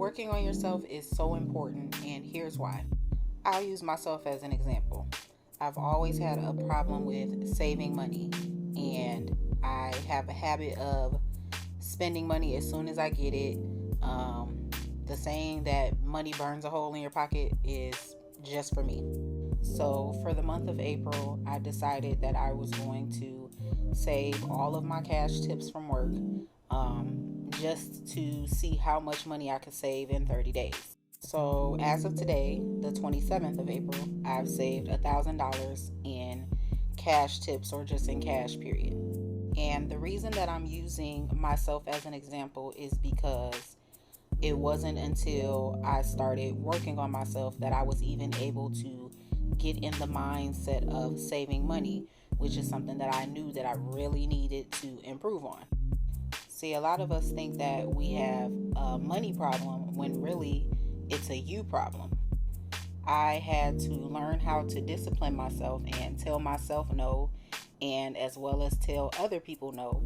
Working on yourself is so important, and here's why. I'll use myself as an example. I've always had a problem with saving money, and I have a habit of spending money as soon as I get it. The saying that money burns a hole in your pocket is just for me. So, for the month of April, I decided that I was going to save all of my cash tips from work just to see how much money I could save in 30 days. So, as of today, the 27th of April, I've saved $1,000 in cash tips or just in cash, period. And the reason that I'm using myself as an example is because it wasn't until I started working on myself that I was even able to get in the mindset of saving money, which is something that I knew that I really needed to improve on. See, a lot of us think that we have a money problem when really it's a you problem. I had to learn how to discipline myself and tell myself no, and as well as tell other people no,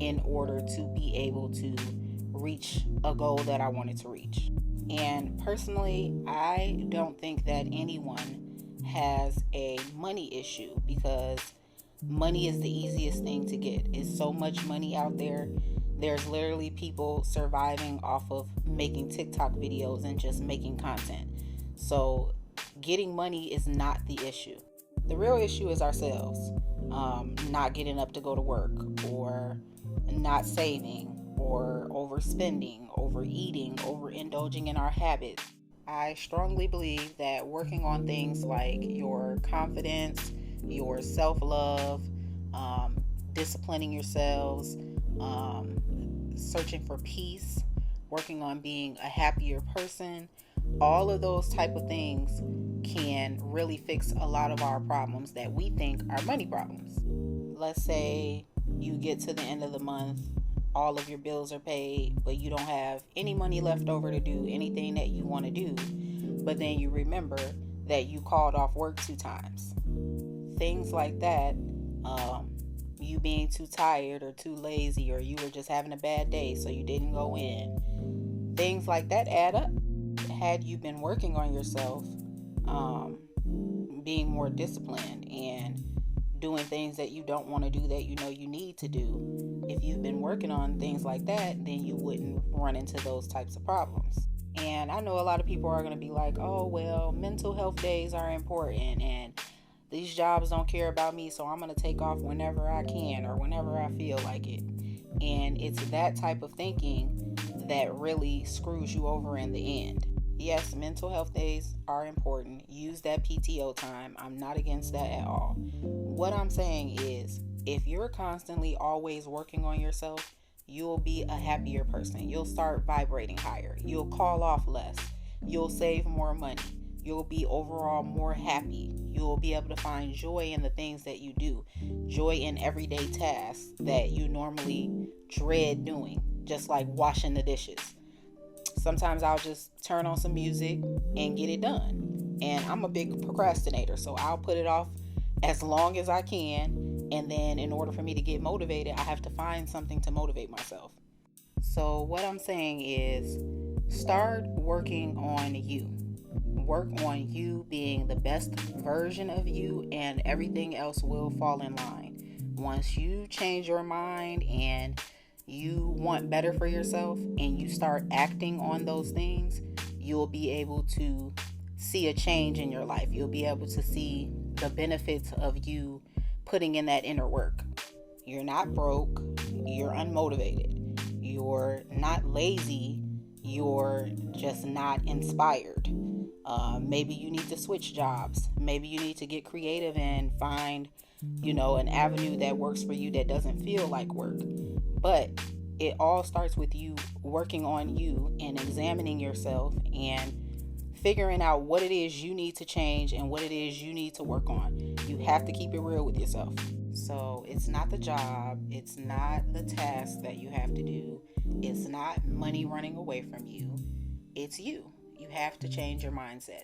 in order to be able to reach a goal that I wanted to reach. And personally, I don't think that anyone has a money issue because money is the easiest thing to get. It's so much money out there. There's literally people surviving off of making TikTok videos and just making content. So getting money is not the issue. The real issue is ourselves. Not getting up to go to work, or not saving, or overspending, overeating, overindulging in our habits. I strongly believe that working on things like your confidence, your self-love, disciplining yourselves, searching for peace, working on being a happier person, all of those type of things can really fix a lot of our problems that we think are money problems. Let's say you get to the end of the month, all of your bills are paid, but you don't have any money left over to do anything that you want to do, but then you remember that you called off work 2 times. Things like that, you being too tired or too lazy, or you were just having a bad day so you didn't go in. Things like that add up. Had you been working on yourself, being more disciplined and doing things that you don't want to do that you know you need to do, if you've been working on things like that, then you wouldn't run into those types of problems. And I know a lot of people are going to be like, oh, well, mental health days are important and these jobs don't care about me, so I'm going to take off whenever I can or whenever I feel like it. And it's that type of thinking that really screws you over in the end. Yes, mental health days are important. Use that PTO time. I'm not against that at all. What I'm saying is, if you're constantly always working on yourself, you'll be a happier person. You'll start vibrating higher. You'll call off less. You'll save more money. You'll be overall more happy. You'll be able to find joy in the things that you do. Joy in everyday tasks that you normally dread doing, just like washing the dishes. Sometimes I'll just turn on some music and get it done. And I'm a big procrastinator, so I'll put it off as long as I can. And then in order for me to get motivated, I have to find something to motivate myself. So what I'm saying is, start working on you. Work on you being the best version of you, and everything else will fall in line. Once you change your mind and you want better for yourself and you start acting on those things, you'll be able to see a change in your life. You'll be able to see the benefits of you putting in that inner work. You're not broke. You're unmotivated. You're not lazy. You're just not inspired. Maybe you need to switch jobs. Maybe you need to get creative and find, an avenue that works for you that doesn't feel like work. But it all starts with you working on you and examining yourself and figuring out what it is you need to change and what it is you need to work on. You have to keep it real with yourself. So it's not the job, it's not the task that you have to do, it's not money running away from you, it's you. You have to change your mindset.